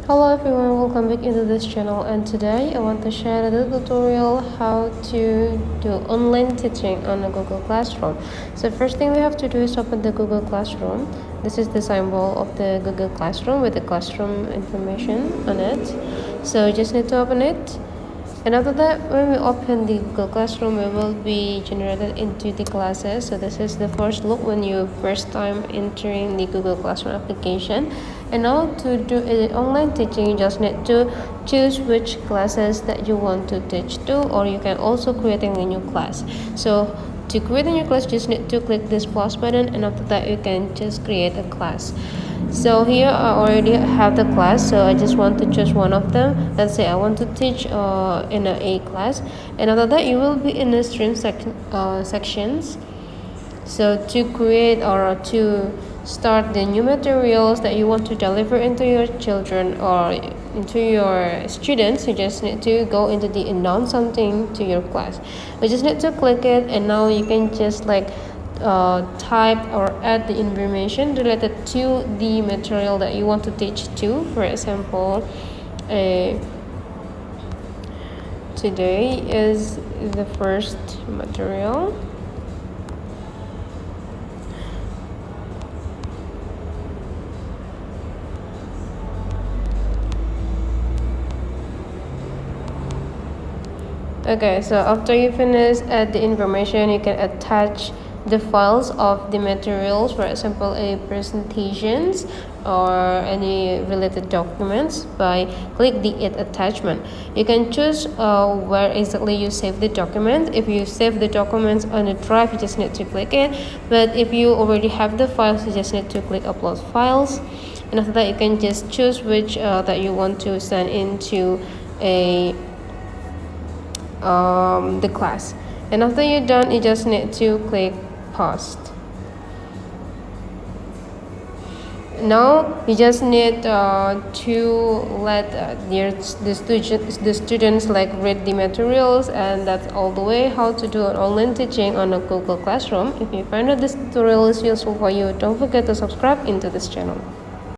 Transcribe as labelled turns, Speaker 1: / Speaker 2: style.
Speaker 1: Hello everyone, welcome back into this channel, and today I want to share the tutorial how to do online teaching on a Google Classroom. So first thing we have to do is open the Google Classroom. This is the symbol of the Google Classroom with the classroom information on it. So you just need to open it. And after that, when we open the Google Classroom, we will be generated into the classes. So this is the first look when you first time entering the Google Classroom application. And now to do online teaching, you just need to choose which classes that you want to teach to, or you can also create a new class. So to create a new class, just need to click this plus button, and after that you can just create a class. So here I already have the class, so I just want to choose one of them. Let's say I want to teach in a class, and after that you will be in the stream sections. So to create or to start the new materials that you want to deliver into your children or into your students, you just need to go into the announce something to your class. You just need to click it, and now you can just type or add the information related to the material that you want to teach to. For example, today is the first material. Okay, so after you finish add the information, you can attach the files of the materials, for example presentations or any related documents, by click the add attachment. You can choose where exactly you save the document. If you save the documents on a drive, you just need to click it, but if you already have the files, you just need to click upload files, and after that you can just choose which that you want to send into the class. And after you're done, you just need to click post. Now you just need to let the students read the materials, and that's all the way how to do an online teaching on a Google Classroom. If you find that this tutorial is useful for you, don't forget to subscribe into this channel.